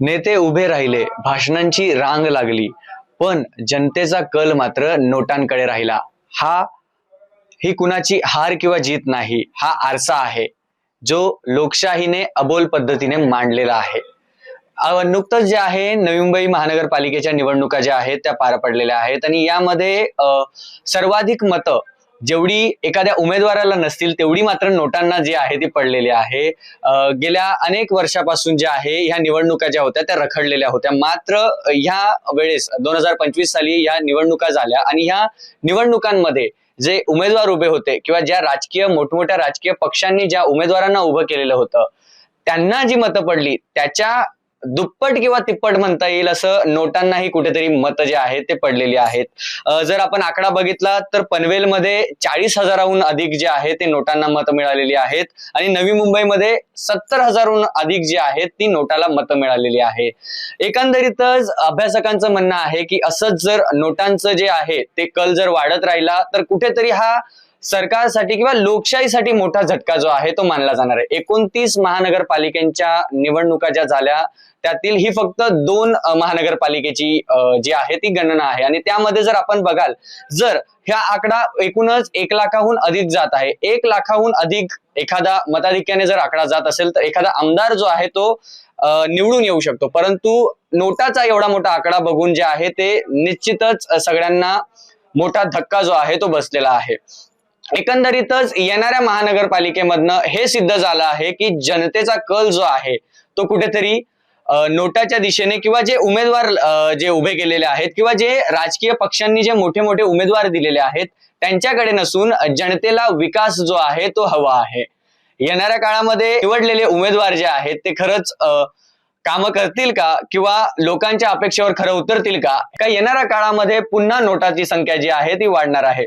नेते उभे राहिले, भाषणांची रांग लागली, पण जनतेचा कल मात्र नोटांकडे राहिला. ही कुणाची हार किंवा जीत नाही, हा आरसा आहे जो लोकशाहीने अबोल पद्धतीने मांडलेला आहे. नुकतंच जे आहे नवी मुंबई महानगरपालिकेच्या निवडणुका ज्या आहेत त्या पार पडलेल्या आहेत आणि यामध्ये सर्वाधिक मतं जेवढी एखाद्या उमेदवाराला नसतील तेवढी मात्र नोटांना जी आहे ती पडलेली आहे. गेल्या अनेक वर्षापासून ज्या आहे ह्या निवडणुका ज्या होत्या त्या रखडलेल्या होत्या. मात्र ह्या वेळेस 2025 साली या निवडणुका झाल्या आणि ह्या निवडणुकांमध्ये जे उमेदवार उभे होते किंवा ज्या मोठमोठ्या राजकीय पक्षांनी ज्या उमेदवारांना उभं केलेलं होतं त्यांना जी मतं पडली त्याच्या दुप्पट किंवा तिप्पट म्हणता येईल असं नोटांनाही कुठेतरी मतं जे आहेत ते पडलेली आहेत. जर आपण आकडा बघितला तर पनवेलमध्ये 40,000हून अधिक जे आहे ते नोटांना मतं मिळालेली आहेत आणि नवी मुंबईमध्ये 70,000हून अधिक जे आहेत ती नोटाला मतं मिळालेली आहे. एकंदरीतच अभ्यासकांचं म्हणणं आहे की असंच जर नोटांचं जे आहे ते कल जर वाढत राहिला तर कुठेतरी हा सरकारसाठी किंवा लोकशाहीसाठी मोठा झटका जो आहे तो मानला जाणार आहे. 29 महानगरपालिकांच्या निवडणुका ज्या झाल्या त्यातील ही फक्त 2 महानगरपालिकेची जी आहे ती गणना आहे आणि त्यामध्ये जर आपण बघाल जर ह्या आकडा एकूणच 1 लाखाहून अधिक जात आहे, 1 लाखाहून अधिक एखादा मताधिक्याने जर आकडा जात असेल तर एखादा आमदार जो आहे तो निवडून येऊ शकतो. परंतु नोटाचा एवढा मोठा आकडा बघून जे आहे ते निश्चितच सगळ्यांना मोठा धक्का जो आहे तो बसलेला आहे. एकंदरीतच येणाऱ्या महानगरपालिकेमधनं हे सिद्ध झालं आहे की जनतेचा कल जो आहे तो कुठेतरी नोटाच्या दिशेने किंवा जे उमेदवार जे उभे केलेले आहेत किंवा जे राजकीय पक्षांनी जे मोठे मोठे उमेदवार दिलेले आहेत त्यांच्याकडे नसून जनतेला विकास जो आहे तो हवा आहे. येणाऱ्या काळामध्ये निवडलेले उमेदवार जे आहेत ते खरंच कामं करतील का किंवा लोकांच्या अपेक्षेवर खरं उतरतील का येणाऱ्या काळामध्ये पुन्हा नोटाची संख्या जी आहे ती वाढणार आहे.